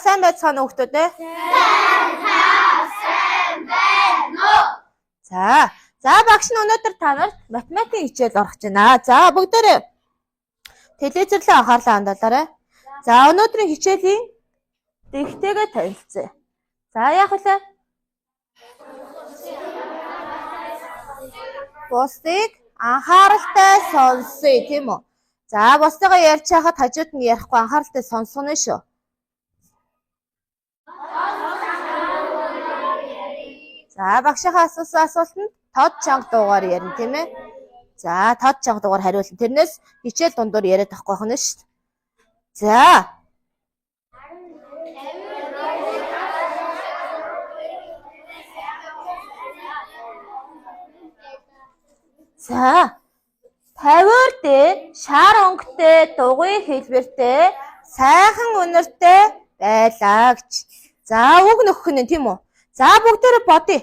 Сайн байцгаана уу хүүхдүүд ээ? Сайн байна уу? За багш нь өнөөдөр та нарт математикийн хичээл орох гэж байна. За бүгдээрээ телевизэрлээ анхаарлаа хандуулаарай. За өнөөдрийн хичээлийн дэгтэйгээ танилцъя. За яах вэ? Бусдыг анхааралтай сонсъё тийм үү? За бусдыгаа ярьж хахад хажууд нь ярихгүй анхааралтай сонсгоно шүү. За багшийнхаа асуусан асуултанд тод чанга дуугаар ярина тийм ээ. За тод чанга дуугаар хариулна. Тэрнээс хичээл дундуур яриад авахгүй байна шүү дээ. За 50-оор дээ шар өнгөтэй дугуй хэлбэртэй сайхан үнэртэй байлаа гэж. За үг нөхөх нь тийм үү? За бүгдээрээ бодъё.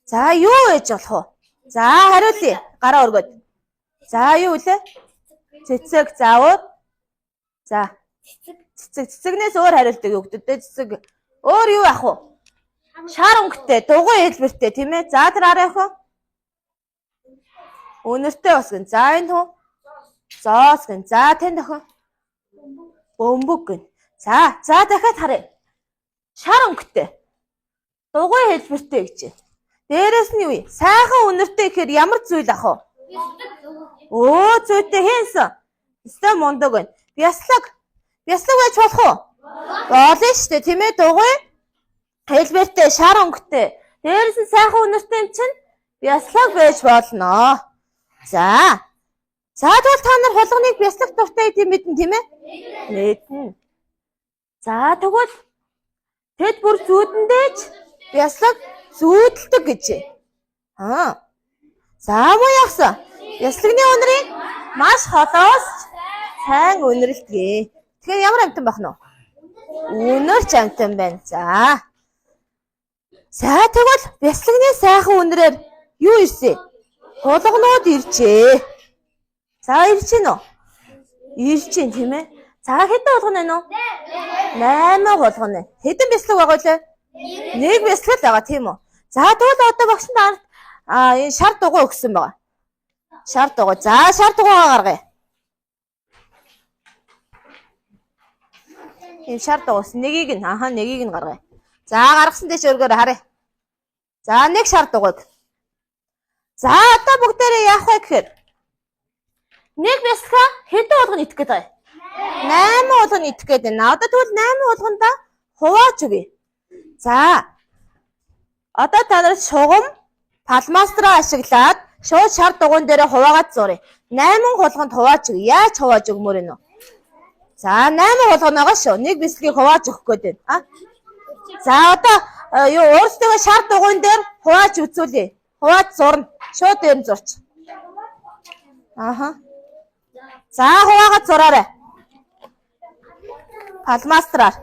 За юу ээж болох вэ? За хариулъя. Гараа өргөөд. За юу вэ? Цэцэг. За өөр. За цэцэгнээс өөр хариулдаг юу гэдэг вэ? Цэцэг. Өөр юу ах вэ? Шар өнгөтэй дугуй хэлбэртэй тийм ээ. За тэр арай ах вэ? Үнэртэй бас гэн. За энэ хүү? Зоос гэн. За тэнд ах вэ? Бөмбөг гэн. За дахиад харъя. Шар өнгөтэй. Дугуй хэлбэртэй гэж. Дээрээс нь юу вэ? Сайхан үнэртэй гэхээр ямар зүйл ах вэ? Оо зүйтэй хэнсэн. Өстой мундаг байна. Бяслаг байж болох уу? Болно шүү дээ тийм ээ. Дугуй хэлбэртэй шар өнгөтэй. Дээрээс нь сайхан үнэртэй юм чинь бяслаг байж болно. За тэгвэл та нар хулганыг бяслаг дуртай гэдэг мэднэ тийм ээ? Мэднэ. За тэгвэл тэд бүр зүүдэндээч бяслаг зүүдэлдэг гэж. За муу яасан? Бяслагны үнэрийг маш холоос сайн үнэрлэдэг. Тэгэхээр ямар амтан байх нь вэ? Үнэрч амтан байна. За тэгвэл бяслагны сайхан үнэрээр юу ирсэн? Хулганууд иржээ. За ирж гин үү? Ирж гин тийм ээ. За хэдэн хулган байна уу? 8 хулган. Хэдэн бяслаг байгаа вэ? 1 бясалгал байгаа тийм үү? За тэгвэл одоо багшд энэ шар дугуй өгсөн байгаа. Шар дугуй. За шар дугуйгаа гаргая. Энэ шар дугуйс нэгийг нь гаргая. За гаргасан дэш өргөөр харъя. За нэг шар дугуйг. За одоо бүгдээрээ яах вэ гэхээр нэг бясалгаа хэдэн хулган идэх гээд байгаа? 8 хулган идэх гээд байна. Одоо тэгвэл 8 хулгандаа хувааж өгье. За одоо та нар шугам палмастраа ашиглаад шууд шар дугуйн дээр хуваагаад зуръя. 8 хулганд хувааж өгье. Яаж хувааж өгмөр вэ? За 8 хулган байгаа шүү. Нэг бясалгыг хувааж өгөх гээд байна. За одоо өөрсдөө шар дугуйн дээр хувааж үзүүлье. Хувааж зурна. Шууд дээр нь зурч. За хуваагаад зураарай. Палмастраар.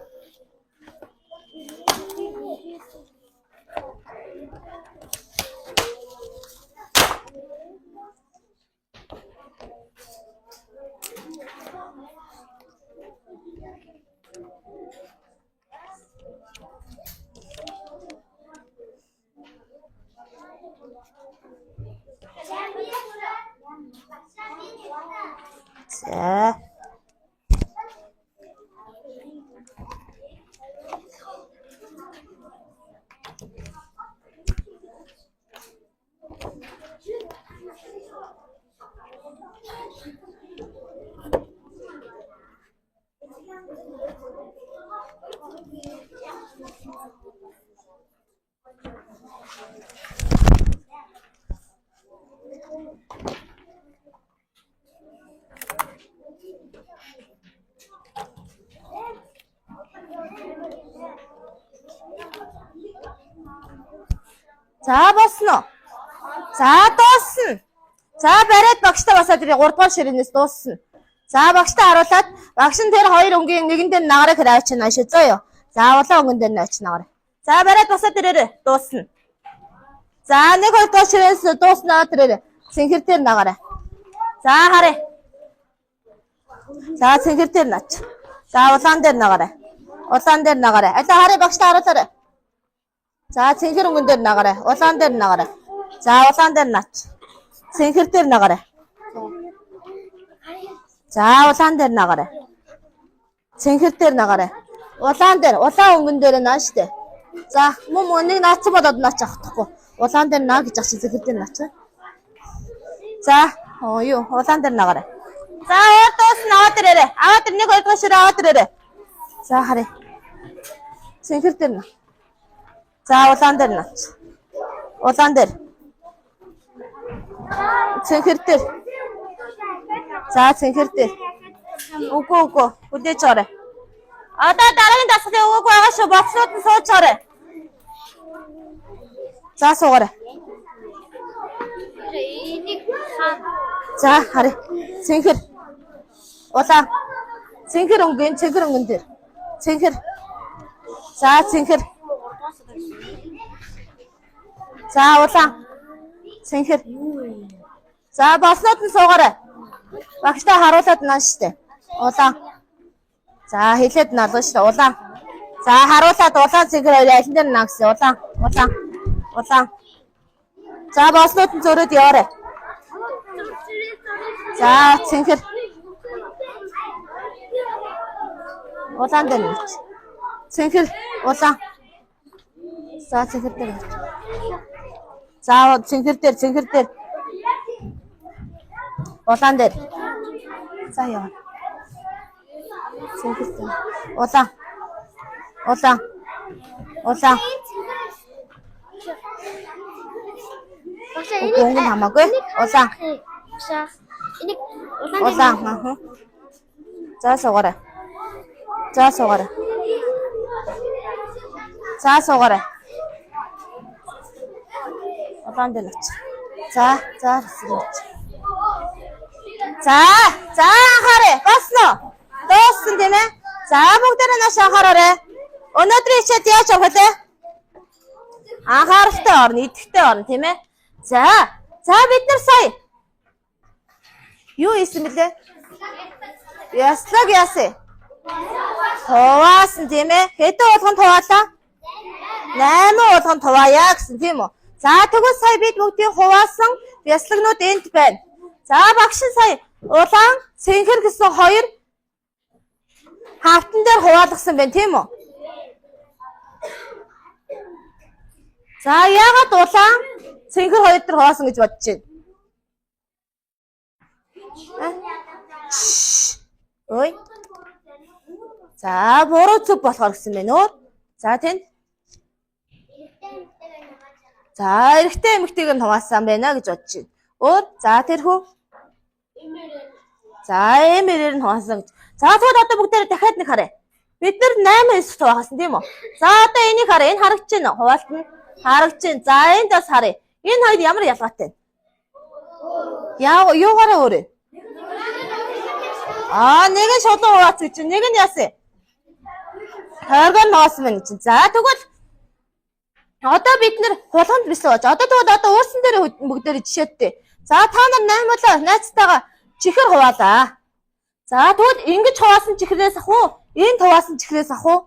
За босно. За дуусна. За бариад багштай басаад 3 дугаар ширээнээс дуусна. За багштай харуулад багш нь тэр хоёр өнгийн нэгэн дээр нагарыг храачна ашиг зөө. За улаан өнгөн дээр наачна нагараа. За бариад басаад ирээрээ дуусна. За 1 2 дугаар ширээнээс дууснаа тэрээрээ цэнхэр дээр нагараа. За харъя. За цэнхэр дээр наач. За улаан дээр нагараа. Улаан дээр нагаарай. Аль хараа багштай харуулаарай. За цэнхэр өнгөн дээр нагаарай. Улаан дээр нагаарай. За улаан дээр наач. Цэнхэр дээр нагаарай. За улаан дээр нагаарай. Цэнхэр дээр нагаарай. Улаан дээр, улаан өнгөн дээр наа штэ. За мөн нэг наацсан болоод наач авахгүй. Улаан дээр наа гэж ахчих цэнхэр дээр наач. За юу улаан дээр нагаарай. За дуус наваад ирээрэй. Аваад ир 1 2 дугаар ширээ аваад ирээрэй. За харъя. Цэнхэр дээр наа. За улаан дээр наач. Улаан дээр. Цэнхэр дээр. За цэнхэр дээр. Үгүй. Хүлээж орой. Одоо дараагийн дасгалын өгөөгүй байгаа шүү. Боцнууд нь сууж орой. За суугаарай. За харъя. Цэнхэр. Улаан. Цэнхэр өнгөн дээр. Цэнхэр. За цэнхэр. За улаан. Цэнхэр. За боснууд нь суугаарай. Багштай харуулад наа штэ. Улаан. За хэлээд налгоо штэ. Улаан. За харуулад улаан цэнхэр хоёрын алин дээр наа гэсэн. Улаан. За боснууд нь зөрөөд яваарай. За цэнхэр. Улаан дээр наач. Цэнхэр улаан. За цэнхэр дээр. За цэнхэр дээр. Улаан дээр. За яа. Цэнхэр дээр. Улаан. Энийг хамаагүй. Улаан. Энийг улаан. За суугаарай. Улаан дээр наач. За хэсэгнаач. За анхаарай. Босно. Дууссан тийм ээ. За бүгдээрээ нааш анхаараарай. Өнөөдрийн хичээл яаж явах вэ? Анхааралтай орно, идэвхтэй орно тийм ээ. За бид нар сая юу хийсэн бэлээ? Яслаг яасан. Хуваасан тийм ээ. Хэдэн болгон хуваалаа? 8 болгон хуваая гэсэн тийм үү? За тэгвэл сая бид бүгдийг хуваасан яслагнууд энд байна. За багш нь сая улаан цэнхэр гэсэн 2 хавтан дээр хуваалгасан байна тийм үү? За яагаад улаан цэнхэр 2 дээр хуваасан гэж бодож байна? Ой. За буруу зүг болохоор гэсэн байна өөр. За тэнд. За эрэгтэй эмэгтэйг нь хуваасан байна гэж бодож байна. Өөр. За тэрхүү. За эмэрээр нь хуваасан гэж. За тэгвэл одоо бүгдээрээ дахиад нэг харъя. Бид нар 8 9 хуваасан тийм үү? За одоо энийг харъя. Энэ харагдаж байна уу? Хуваалт нь харагдаж байна. За энд бас харъя. Энэ хоёр ямар ялгаатай вэ? Юугаараа өөрөө? Нэг нь шулуун хуваацсан гэж. Нэг нь яасан? Тойргон хоосон байна гэж. За тэгвэл одоо бид нэр хулганд бисээ болж. Одоо уурсан дээр бүгдээрээ жишээдтэй. За та нар 8 болоо найзтайгаа чихэр хуваалаа. За тэгвэл ингэж хуваасан чихрээс ах уу? Энд хуваасан чихрээс ах уу?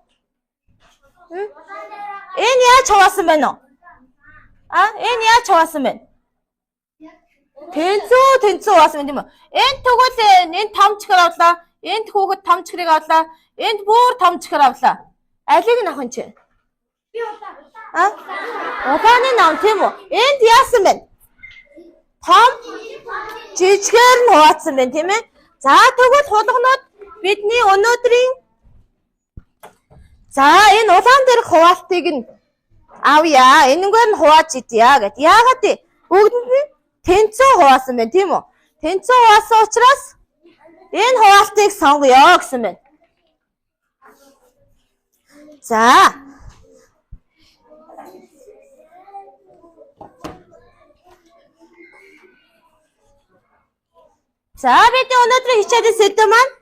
Энэ яаж хуваасан байна уу? Энэ яаж хуваасан байна? Тэнцүү хуваасан байна тийм үү? Энд тэгвэл энэ том чихэр авлаа. Энд хүүхэд том чихрийг авлаа. Энд бүр том чихэр авлаа. Алийг нь авах юм чи? Би улаан. Улааны нам тийм үү? Энд яасан бэ? Том жижигэр нь хуваацсан байна тийм ээ? За тэгвэл хулганууд бидний өнөөдрийн за энэ улаан дээрх хуваалтыг нь авъя. Энэгээр нь хувааж идья гэд. Яагаад вэ? Бүгдэнд нь тэнцүү хуваасан байна тийм үү? Тэнцүү хуваасан учраас энэ хуваалтыг сонгоё гэсэн байна. За бид өнөөдрийн хичээлийн сэдэв маань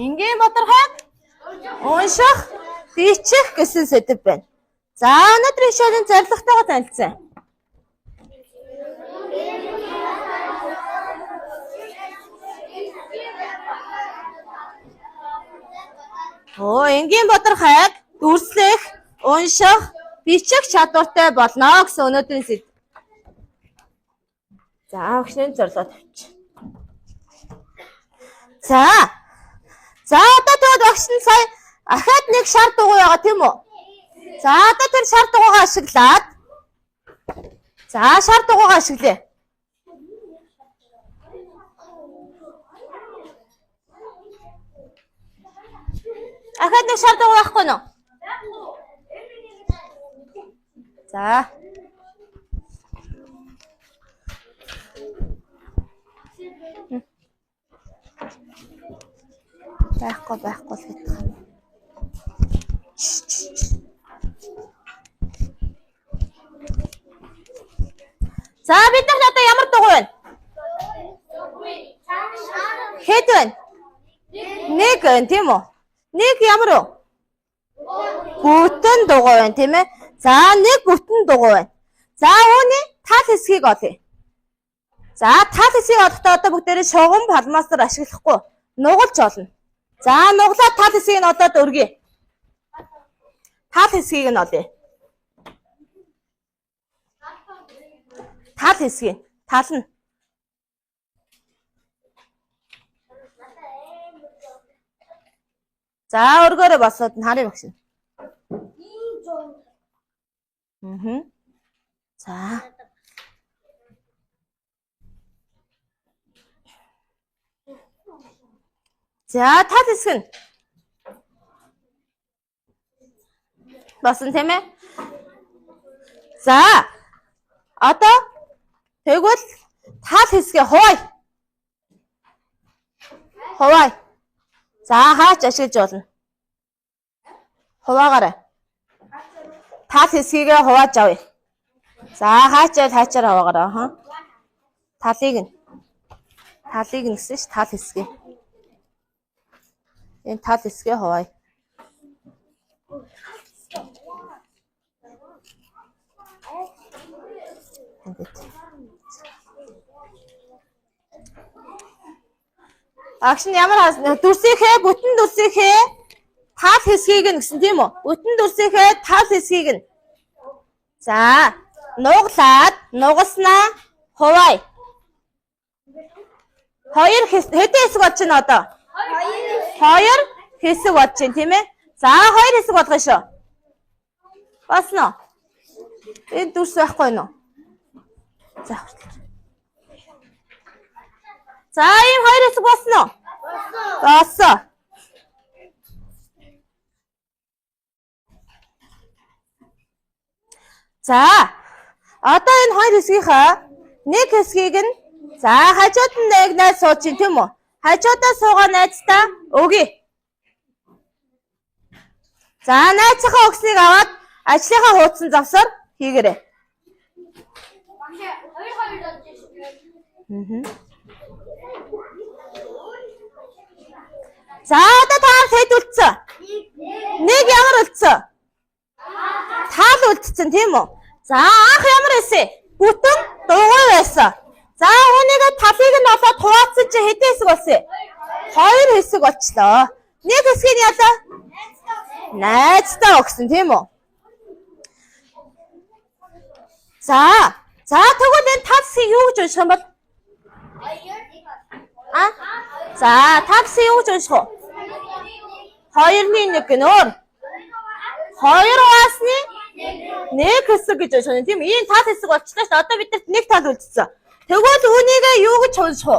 энгийн боторхойг унших, бичих гэсэн сэдэв байна. За өнөөдрийн хичээлийн зорилготойгоо танилцсан. Энгийн бодрохайг дүрслэх, унших, бичих чадвартай болно гэсэн өнөөдрийн сэдв. За өгшний зорилгоо тавьчих. За одоо тэгвэл багш нь сая ахаад нэг шар дугуй байгаа тийм үү? За одоо тэр шар дугуйгаа ашиглаад шар дугуйгаа ашиглая. Ахаад нэг шар дугуй байхгүй нөө? За. Байхгүй л гэдэг юм. За бид нар одоо ямар дугуй вэ? Хэд вэ? Нэг байна тийм үү? Нэг ямар вэ? Бүтэн дугуй байна тийм ээ? За нэг бүтэн дугуй байна. За үүний тал хэсгийг олъё. За тал хэсгийг олохдоо одоо бүгдээрээ шугам палмастер ашиглахгүй нугалж олно. За нуглаад тал хэсгийг нь одоо өргөе. Тал хэсгийг нь олъё. Тал хэсгийг тал нь. За өргөөрөө босоод нь харъя багш. За. За тал хэсэг нь босон тийм ээ. За одоо тэгвэл тал хэсгээ хувай. За хаач ашиглаж болно. Хуваагаарай. Тал хэсгийгээ хувааж авъя. За хаачаар хуваагаарай. Талыг нь гэсэн ш тал хэсгээ. Энэ тал хэсгээ хуваа. Агш нь ямар дүрсийнхээ бүтэн дүрсийнхээ тал хэсгийг нь гэсэн тийм үү? Бүтэн дүрсийнхээ тал хэсгийг нь. За нуглаад нугаснаа хуваа. Хоёр хэдэн хэсэг болж байна одоо? Хоёр хэсэг болж байна тийм ээ? За хоёр хэсэг болгоно шүү. Босно. Энэ дүрс байхгүй нөө. За ийм хоёр хэсэг босно. Босон. За одоо энэ хоёр хэсгийнхаа нэг хэсгийг нь за хажууд нь нэг найз сууж чинь тийм үү? Хажуудаа суугаа найзтаа өгье. За найзынхаа өгснгийг аваад ажлынхаа хуудсан завсаар хийгээрэй. За одоо та хэд үлдсэн? Нэг ямар үлдсэн? Тал үлдсэн тийм үү? За анх ямар байсан? Бүтэн дугуй байсан. За үүнийг талыг нь олоод хуваацсан чи хэдэн хэсэг болсон? Хоёр хэсэг болчлоо. Нэг хэсгийг нь ялаа. Найзтаа өгсөн тийм үү? За тэгвэл энэ тал хэсгийг юу гэж унших юм бол? За тал хэсгийг юу гэж унших вэ? 2-1 гэнээр. 2-аас-ны 1 хэсэг гэж унших тийм үү? Энэ тал хэсэг болчихлоо шүү. Одоо бидэрт нэг тал үлдсэн. Тэгвэл үүнийг юу гэж унших вэ?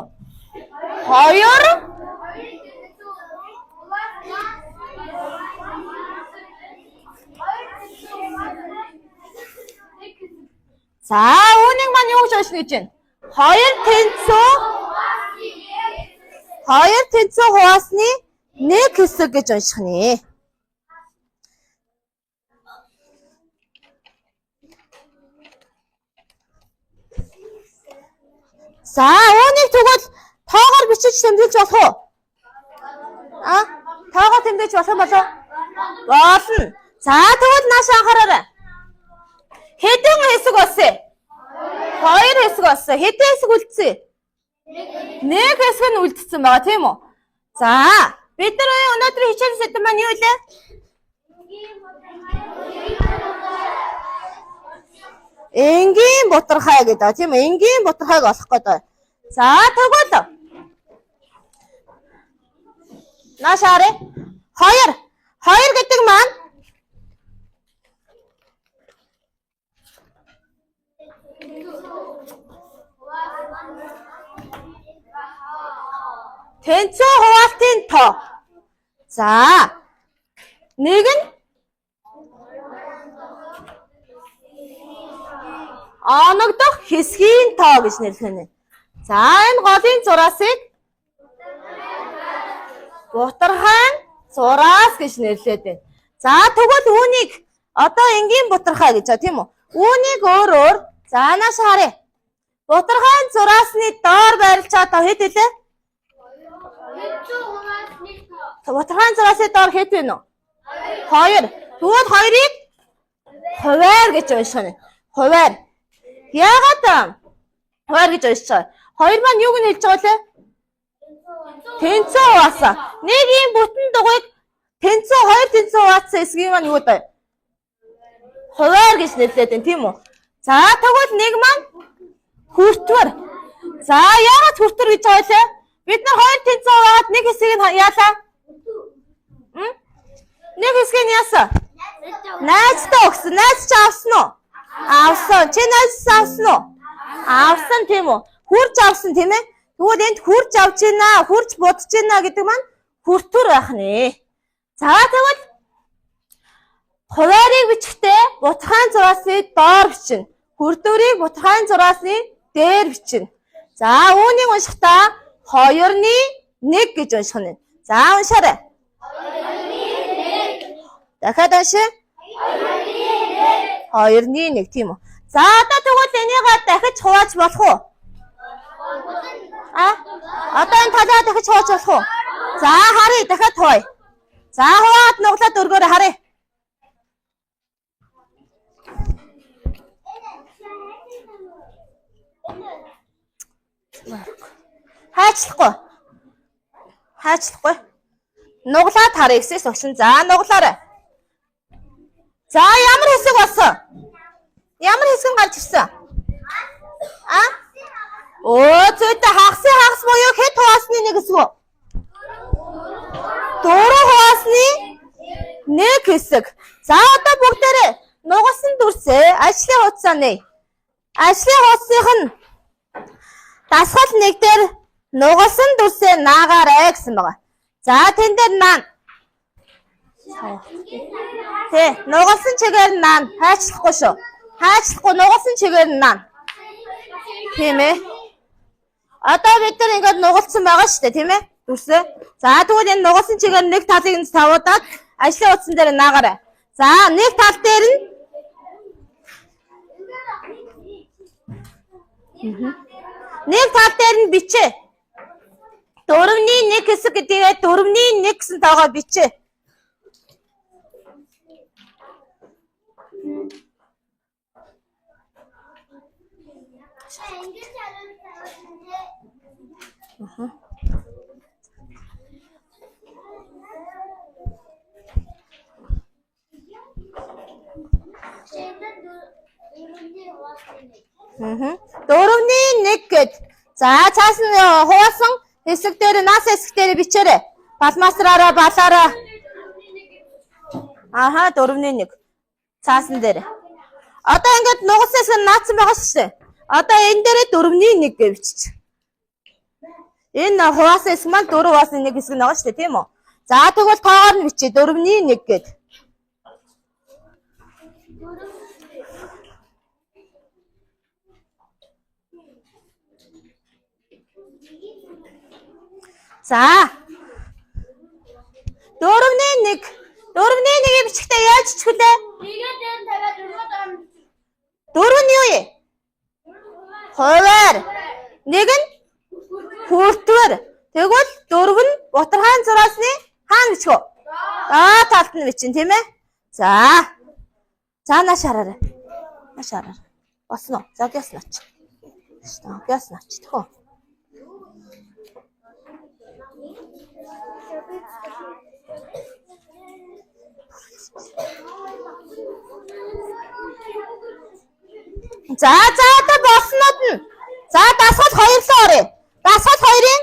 2 За үүнийг маань юу гэж унших гэж байна? 2 тэнцүү хуваасны 1 хэсэг гэж унших нэ. За үүнийг тэгвэл тоогоор бичиж тэмдэглэж болох уу? Тоогоор тэмдэглэж болох юм болов уу? Болно. За тэгвэл нааш анхаараарай. хэсэг болсон. Хэдэн хэсэг үлдсэн? Нэг хэсэг нь үлдсэн байгаа тийм үү? За, бид нар өнөөдөр хичээл сэдэв маань юу вэ? Энгийн бутархай гэдэг тийм үү? Энгийн бутархайг олох гэдэг. За, тэгвэл наашаарэ. 2 гэдэг маань тэнцүү хуваалтын тоо. За, нэг нь оногдох хэсгийн тоо гэж нэрлэнэ. За, энэ голын зураасыг бутархайн зураас гэж нэрлээд байна. За, тэгвэл үүнийг одоо энгийн бутархай гэж байна тийм үү? Үүнийг өөрөөр заанаас харъя. Бутархайн зураасны доор байрлаж байгаа хэд вэ? Бутархайн зураасны доор хэд вэ нөө? 2. Тэгвэл 2-ыг хуваар гэж уншина. Хуваар. Яагаад хуваар гэж уншиж байгаа? 2 маань юуг нь хэлж байгаа вэ? Тэнцүү хуваасан. Нэг ийм бүтэн дугуйг тэнцүү 2 тэнцүү хуваасан хэсгийг маань юу вэ? Хуваар гэж нэрлэдэг юм тийм үү? За, тэгвэл нэг маань хүртвэр. За, яагаад хүртвэр гэж байгаа вэ? Бид нар 2 тэнцүү хуваад нэг хэсгийг нь яалаа? Нэг хэсгийг нь яасан? Найзтай өгсөн. Найз чи авсан уу? Авсан. Чи найз авсан уу? Авсан тийм үү? Хурж авсан тийм ээ? Тэгвэл энд хурж авч байна, хурж будж байна гэдэг маань хүртвэр байх нэ. За, тэгвэл хуваарийг бичихтэй бутархайн зураасны доор бичнэ. Хүртвэрийг бутархайн зураасны дээр бичнэ. За, үүнийг уншихдаа 2-ны 1 гэж унших нь. За, уншаарай. 2-ны 1. Дахиад уншия. 2-ны 1 тийм үү? За, одоо тэгвэл энийг дахиж хувааж болох уу? Одоо энэ талаа дахиж хувааж болох уу? За, харъя, дахиад хуваая. За, хуваад нуглаад өргөөрэй харъя. Хайчлахгүй. Нуглаад харъя гэсээс өгсөн. За, нуглаарай. За, ямар хэсэг болсон? Ямар хэсэг нь гарч ирсэн? Зүйтэй хагас буюу хэд хуваасны нэг хэсэг үү? 4 хуваасны нэг хэсэг. За, одоо бүгдээрээ нугасан дүрсээ ажлын хуудасаа нэ. Ажлын хуудсынх нь дасгал 1 дээр нугасан дүрсээ наагаарай гэсэн байгаа. За, тэн дээр наана. Тэ, нугасан чигээр наана. Хайчлахгүй шүү. Хайчлахгүй нугасан чигээр наана. Тийм ээ. Одоо бид нар ингээд нугалсан байгаа шүү дээ, тийм ээ? Дүрсээ. За, тэгвэл энэ нугалсан чигээр нэг талыг нь тавуудаад ажлын хуудсан дээр наагаарай. За, нэг тал дээр нь нэг тал дээр нь бичээ. 4-ний 1 хэсэг гэдгийг 4-ний 1 гэсэн тоогоо бичээ. Дөрөвний 1 гэд. За, цааш нь хуваасан хэсэг дээр нас хэсэг дээр бичээрэй. Балмасраараа балаараа. 4-ний 1. Цаасан дээр. Одоо ингээд нугас хэсэг наацсан байгаа шүү дээ. Одоо энэ дээрээ 4-ний 1 гэж бичиж. Энэ хуваасан хэсэг маань 4 хуваасны 1 хэсэг байгаа шүү дээ, тийм үү? За, тэгвэл тоогоор нь бичээ 4-ний 1 гэд. За. 4-ний 1. 4-ний 1-ийг бичихтэй яаж бичих вүлээ? 1-ээр дээр нь тавиад 4 нь юу вэ? Хуваар. 1 нь хүртвэр. Тэгвэл 4 нь бутархайн зураасны хаана бичих вэ? Талд нь бичин, тийм ээ? За. За, нааш хараарай. Нааш хараарай. Босно уу? За, яснаач. Ясна ч тэхөө. За одоо болснод нь. За дасгал 2 руу оръё. Дасгал 2-ын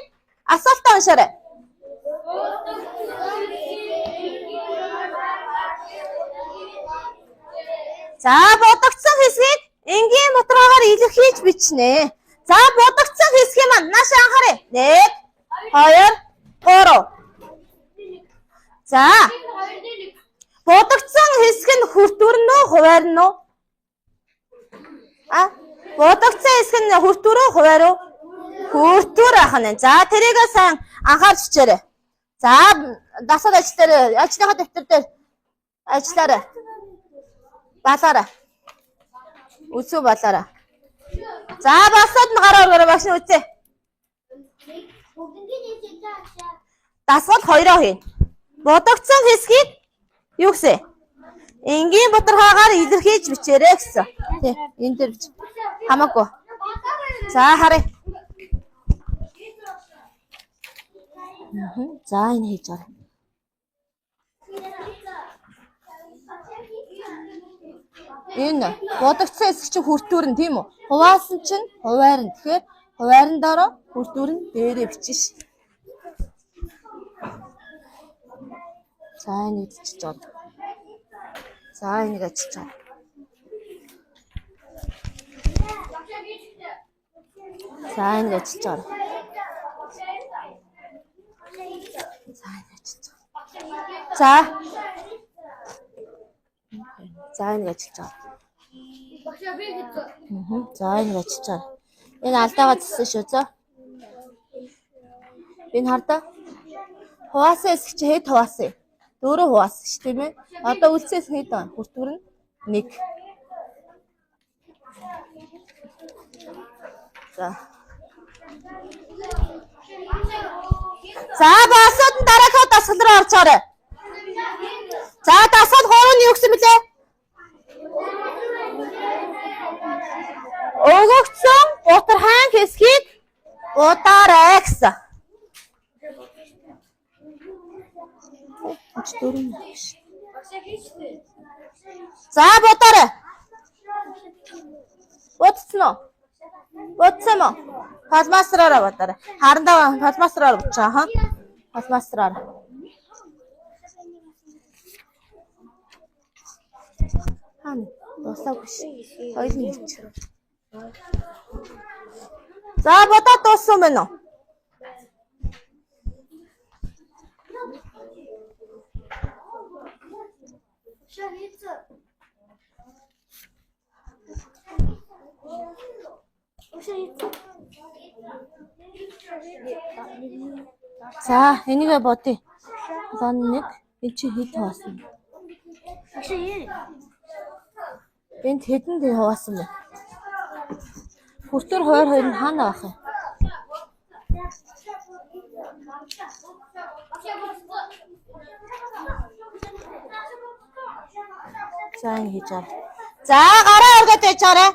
асуултаа уншаарай. За бодогдсон хэсгийг энгийн мотороор илэрхийлж бичнэ. За бодогдсон хэсгийг маань нааш анхаарай. 1 2 3. За бодогдсон хэсэг нь хүртүрнө үү, хуваарна уу? Бодогдсон хэсэг нь хүртүр үү, хуваар уу? Хүртүр ахна. За тэрийг сайн анхаарч чичээрэй. За дасгал ажиллаарай. Ажлынхаа дэвтэр дээр ажиллаарай. Балаарай. Үсүү балаарай. За басаад нь гараа өргөрөө багш нь үзье. Дасгал 2-оо хийн. Бодогдсон хэсгийг юу гэсэн? Энгийн боторхойгоор илэрхийлж бичээрэй гэсэн. Тий, энэ дээр бич. Хамаагүй. За харъя. За энэ хийж байгаа. Энэ бодогдсон хэсэг чинь хүртүүрэн тийм үү? Хуваасан чинь хуваарна. Тэгэхээр хуваарн доороо хүртүүрэн дээрээ бичнэ ш. За энийг бичиж чад. За энийг ачиж чад. За энийг ачиж чад. За энэ ажиллаж байгаа. За энэ ажиллаж байгаа. Энэ алдаага зэсэн шүү зөө. Энэ хардаа. Хуваасан хэсэг чи хэд хуваасан? 4 хуваасан ш тийм ээ. Одоо үлцээс хэд байна? Хүртүр нь 1. За. За басаад дараагийн дасгал руу орж орой. За дасгал 3 нь юу гэсэн бэлээ? Өгөгдсөн боторхайн хэсгийг удаарай гэсэн. За бодорой. Бодсон уу? Бодсон уу? Палмастраараа бодорой. Харандаа палмастраар бодчих аа. Палмастраар. Хань дуусаагүй ш. Хоёрын хэлч. За бодоод дууссан мэн үү? За энийг бодъё. За нэг энэ чи хэд хуваасан? Энд хэдэн дээр хуваасан бэ? Хүртүр 2 нь хаана байх вэ? За энэ хийж аа. За гараа өргөд байчаарай.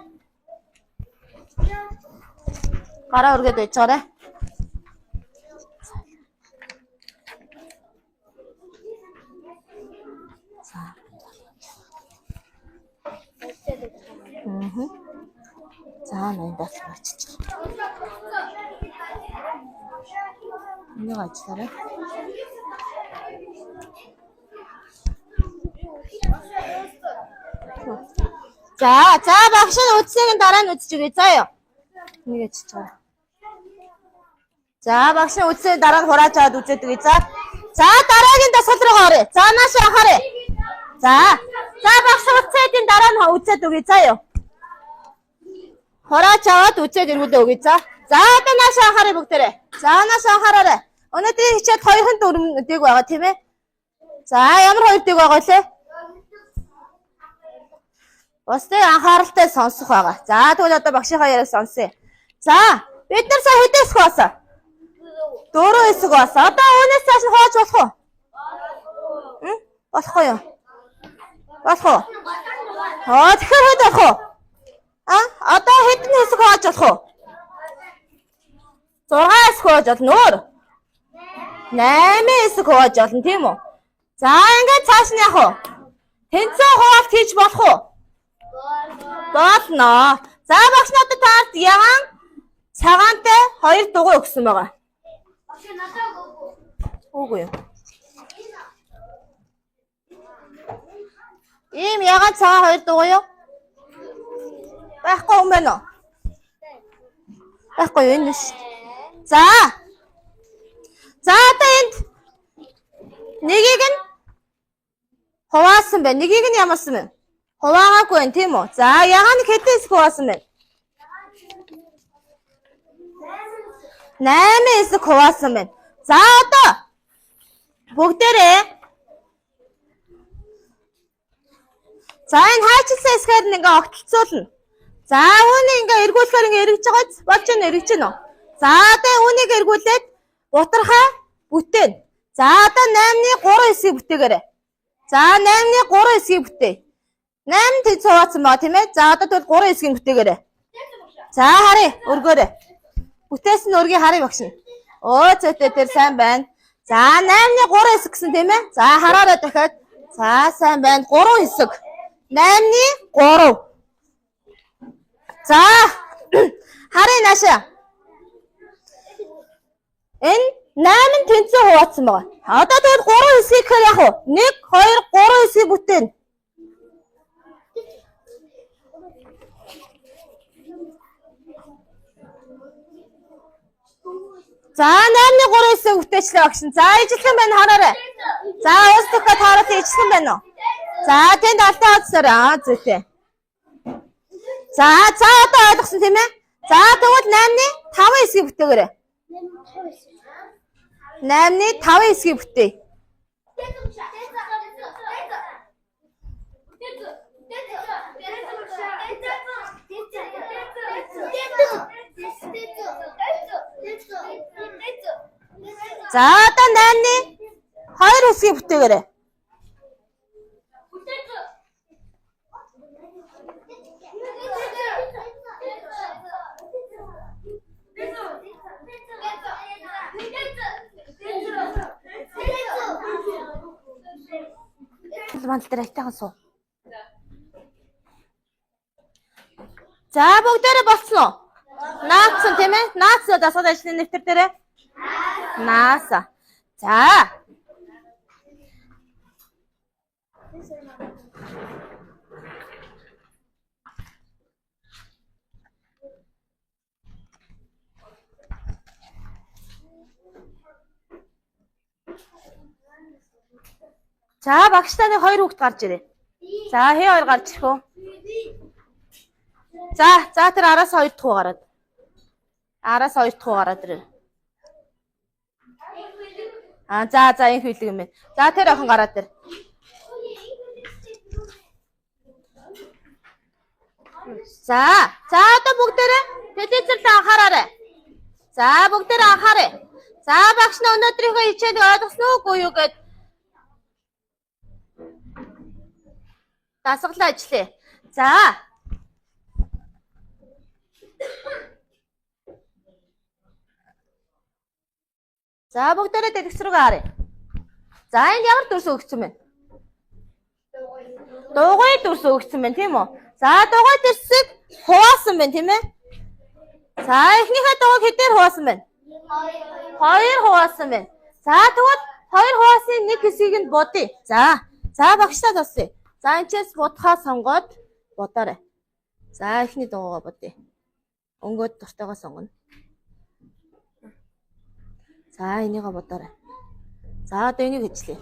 Гараа өргөд байчаарай. За нандаас бачиж. Энийг ажиллаарай. За багш нь үдсэйг дараа нь үдчих үгүй заа юу. Энийг ажиллаж байгаа. За багш нь үдсэйг дараа нь хурааж аваад үзээд үгүй за. За дараагийн дасгал руу оръё. За нааш анхаарай. За багш үдсэйгийн дараа нь үзээд үгүй заа юу. Хурааж аваад үзээд иргүүлээ үгүй за. За одоо нааш анхаарай бүгдээрээ. За нааш анхаараарай. Өнөөдрийн хичээд 2 дэг байгаа тийм ээ. За ямар 2 дэг байгаа лээ? Бусдыг анхааралтай сонсох байгаа. За тэгвэл одоо багшийнхаа яриаг сонсъё. За бид нар сая хэдэн хэсэг баасан? 4 хэсэг баасан. Одоо үүнээс цааш нь хувааж болох уу? Болохгүй юу? Болох уу? Тэгэхээр хэд болох уу? Одоо хэдэн хэсэг хувааж болох уу? 6 хэсэг хувааж болно өөр. 8 хэсэг хувааж болно тийм үү? За ингээд цааш нь яах вэ? Тэнцээ хуваалт хийж болох уу? Болно. За багш надад таард ягаан цагаантай 2 дугуй өгсөн байгаа. Үгүй юу. Ийм ягаан цагаан 2 дугуй юу? Байхгүй юм байна уу? Байхгүй юу энэ биш. За. За одоо энд нэгийг нь хуваасан байна. Нэгийг нь ямарсан бэ? Хуваагаагүй байна тийм үү? За ягаан хэдэн хэсэг хуваасан бэ? 8 хэсэг хуваасан байна. За одоо бүгдээрээ за энэ хайчилсан хэсгээр нь ингээ огтлцуулна. За үүнийг ингээ эргүүлэхээр ингээ эргэж байгааз болж нь эргэж гэнэ үү? За одоо үүнийг эргүүлээд бутархаа бүтээн. За одоо 8-ны 3 хэсгийг бүтээгээрэй. За 8-ны 3 хэсгийг бүтээ. 8 тэд цуваацсан байгаа тийм ээ. За одоо тэгвэл 3 хэсгийг бүтээгээрэй. За харъя өргөөрэй. Бүтээсэн өргийг харъя багш нь. Өө зөтөө тэр сайн байна. За 8-ны 3 хэсэг гэсэн тийм ээ. За хараарай дахиад. За сайн байна. 3 хэсэг. 8-ны 3. За харъя наашаа. Энэ 8 тэнцээ хуваацсан байгаа. Одоо тэгвэл 3 хэсгийг гэхээр яах вэ? 1 2 3 хэсгийг бүтээн. За 8-ны 3 хэсэг бүтээчлээ багш. За ижилхэн байна хараарай. За уус дахиад хараад ижилхэн байна уу? За тэнд алдаа хацсараа. Зүйтэй. За одоо ойлгосон тийм ээ? За тэгвэл 8-ны 5 хэсгийг бүтээгээрэй. 8-ны 5 хэсгийг бүтээ. За одоо 8-ны 2 хэсгийг бүтээгээрэй. Мандал дээр айтайхан суу. За бүгдээрээ болцсон уу? Наацсан тийм ээ? Наацсан дасгал ажлын нэвтэр дээрээ. Нааса. За. За багштай нэг 2 хүүхэд гарч ирээ. За хээ 2 гарч ирэх үү? За тэр араас 2 дахь уу гараад. Араас 2 дахь уу гараад ирээ. За энэ хөлөг юм байна. За тэр охин гараад ир. За одоо бүгдээрээ телевизээр анхаараарай. За бүгдээрээ анхаарай. За багш нь өнөөдрийнхөө хичээлийг ойлгосноо үгүй юу гэд дасгалаа ажиллая. За бүгдээрээ дэлгэц рүүгээ харъя. За энд ямар дүрс өгсөн бэ? Дугуй дүрс өгсөн байна тийм үү? За дугуй дүрсийг хуваасан байна тийм ээ? За эхнийхээ дугуйг хэдээр хуваасан байна? 2 хуваасан байна. За тэгвэл 2 хуваасны нэг хэсгийг нь бодъё. За багштай тосъё. За энэчээс будхаа сонгоод бодоорой. За эхний дугуйгаа бодъё. Өнгөд дуртайгаа сонгоно. За энийгээ бодоорой. За одоо энийг хийжлээ.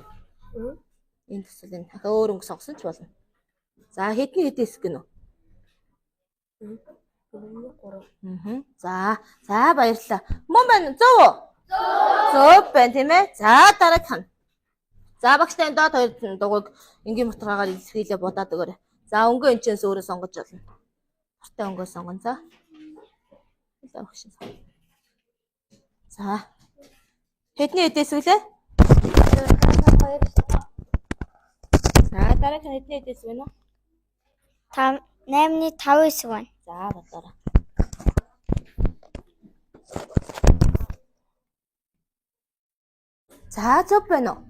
Энэ төсөл энэ дахиад өөр өнгө сонгосон ч болно. За хэдний хэдэн хэсэг гэнэ үү? 3. За баярлалаа. Мөн байна. Зөв үү? Зөв байна тийм ээ. За дараагийн хан. За багштай энэ доод 2 дугуйг энгийн моторгаагаар илэрхийлээ бодоод өгөөрэй. За өнгөө энэчээс өөрөө сонгож болно. Дуртай өнгөө сонгоно. За багш. За хэдний хэдэн хэсэг лээ? 2. За дараагийн хэдний хэдэн хэсэг вэ нэ? 8-ны 5 хэсэг байна. За бодоорой. За зөв байна уу?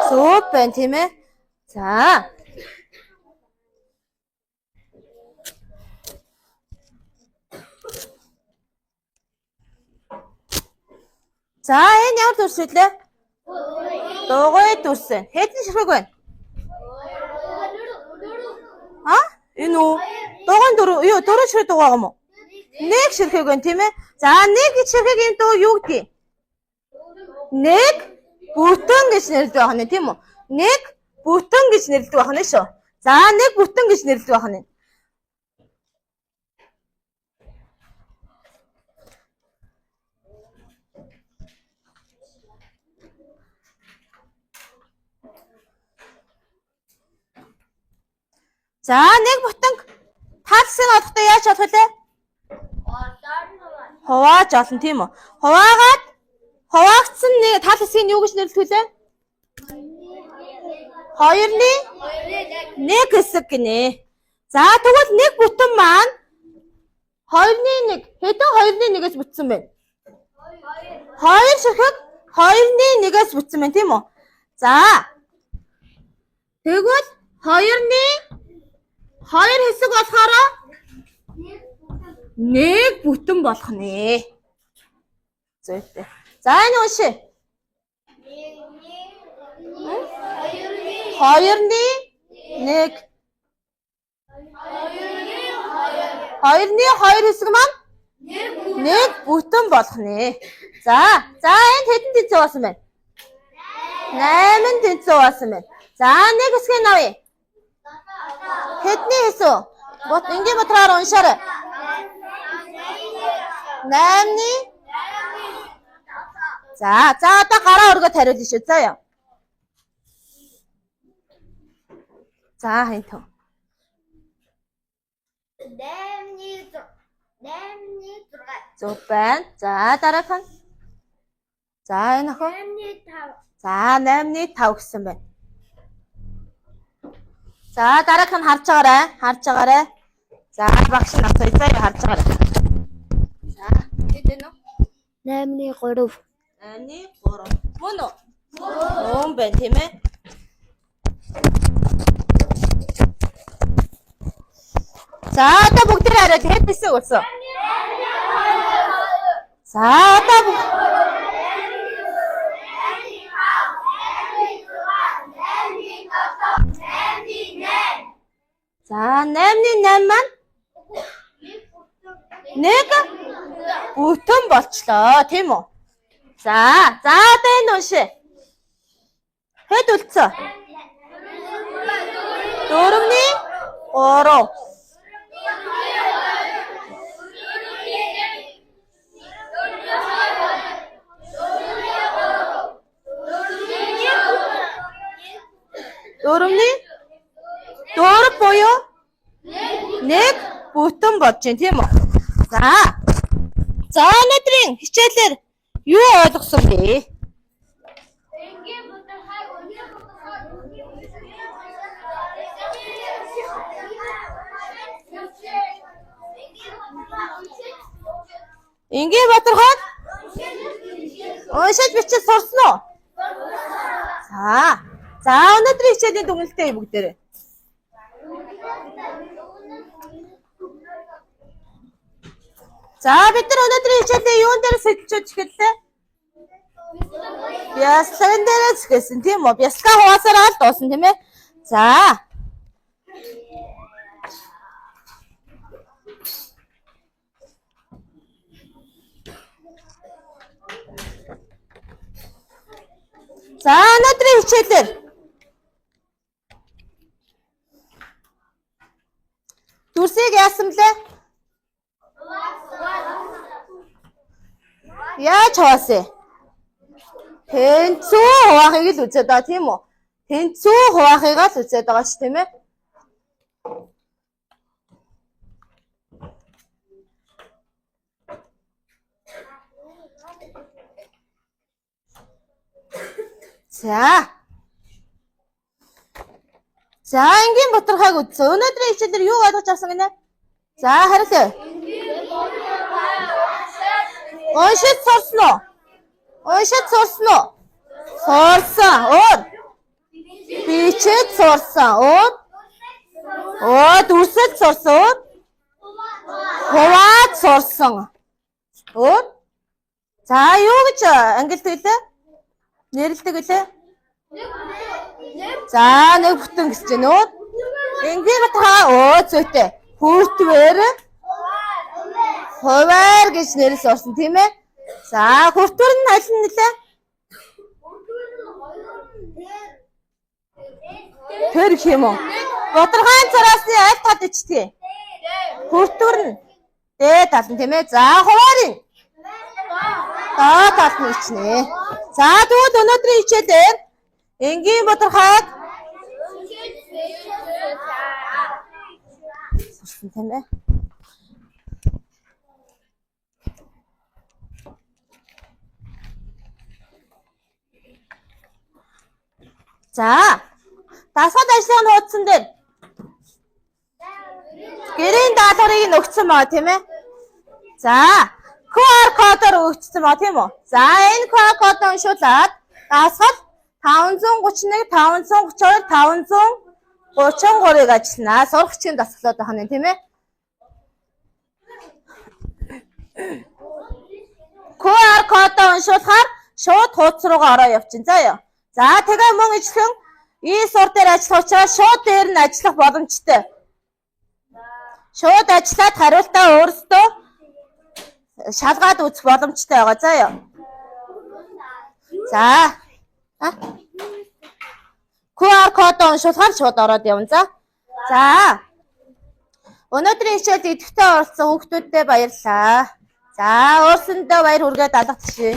Зөв байна тийм ээ. За. За энэ ямар дүрс вэ? Дугуй дүрс байна. Хэдэн ширхэг байна? Энэ үү? Дугуйн дөрөв ширхэг дугаа юм уу? Нэг ширхэг байна тийм ээ. За нэг ширхэгийн дуу юу гэдэг? Нэг бүтэн гэж нэрлэдэг байх нь тийм үү? Нэг бүтэн гэж нэрлэдэг байх нь шүү. За нэг бүтэн гэж нэрлэдэг байх нь. За нэг бүтэнг таалсан одохдоо яаж болох вэ? Хувааж олно тийм үү? Хуваагдсан нэг тал хэсгийг юу гэж нэрлэдэг вэ? 2-ны 1 хэсэг гинэ. За тэгвэл нэг бүтэн маань 2-ны 1 хэдэн 2-ны 1-ээс бүтсэн бэ? 2 ширхэг 2-ны 1-ээс бүтсэн байна тийм үү? За тэгвэл 2-ны 2 хэсэг болохоор нэг бүтэн болох нэ. Зүйтэй. За энэ уншия. 2-ны 1 2-ны 2 хэсэг маань нэг бүтэн болох нэ. За энд хэдэн тэнцүү болсон бэ? 8 тэнцүү болсон байна. За нэг хэсгийг авъя. Хэдний хэсэг? Ингийн бодлоор уншаарай. 8-ны. За одоо гараа өргөд хариулна шүү. За яа. За хин тоо. 8-ны 6. Зөв байна. За дараах нь. За энэ охин. 8-ны 5. За 8-ны 5 гэсэн байна. За дараах нь харж байгаарай. За багш нь авцгаа заяа харж байгаарай. За хэд вэ? 8-ны 3. 8-ны 3. Мөн үү? Мөн байна тийм ээ. За одоо бүгдээ хараад хэд хэсэг болсон? За одоо За 8-ны 8 маань нэг бүтэн болчлоо тийм үү? За одоо энэ уншия. Хэд үлдсэн? 4-ны 3. Дөрөвний 4 буюу нэг бүтэн болж байна тийм үү? За өнөөдрийн хичээлээр юу ойлгосон бэ? Ингийн Батархад уншиж бичиж сурсан уу? За өнөөдрийн хичээлийн дүгнэлтээ бүгдээрээ. За бид нар өнөөдрийн хичээлээ юун дээр сэтлж эхэллээ? Бясалган дээрээс эхэлсэн тийм үү? Бясалгаа хуваасараа л дуусна тийм ээ. За өнөөдрийн хичээлээр дүрсийг яасан блэ? Яаж хуваасан? Тэнцүү хуваахыг л үзээд байгаа тийм үү? Тэнцүү хуваахыг л үзээд байгаа ш тийм ээ. За ингийн Батархайг үзсэн. Өнөөдрийн хичээлээр юу ойлгож авсан гинэ? За хариулъя. Уншиж сурсан уу? Сурсан. Өөр. Бичээд сурсан. Өөр. Дүрсэж сурсан. Өөр. Хуваад сурсан. Өөр. За юу гэж ангилдаг лээ? Нэрлдэг лээ? За нэг бүтэн гэж байна уу? Ингээд та зүйтэй. Хүртвэр хуваар гэж нэрлэл орсон тийм ээ. За хүртвэр нь аль нь нэлээ? Тэр гэх юм уу? Боторхайн цараасны аль тал ичдэг? Хүртвэр нь дээд тал нь тийм ээ. За хуваарын доод тал нь ичнэ. За тэгвэл өнөөдрийн хичээлээр энгийн боторхайг сурсан тийм ээ. За дасгал ажлын хуудсан дээр гэрийн даалгаврыг өгсөн баа тийм ээ. За QR кодоор өгсөн баа тийм үү? За энэ QR кодыг уншуулад дасгал 531 532 533-ыг ажиллана. Сурагчийн дасгалууд байна тийм ээ. QR кодыг уншуулахаар шууд хуудас руугаа ороо явчихна. Заяа. За тэгээ мөн ижилхэн e-сур дээр ажиллах учраас шууд дээр нь ажиллах боломжтой. Шууд ажиллаад хариултаа өөрсдөө шалгаад үзэх боломжтой байгаа. Заяа. За. QR кодыг уншуулахаар шууд ороод явна. За. Өнөөдрийн хичээлд идэвхтэй оролцсон хүүхдүүдтэй баярлалаа. За, өөрсөндөө баяр хүргээд алга түшээ.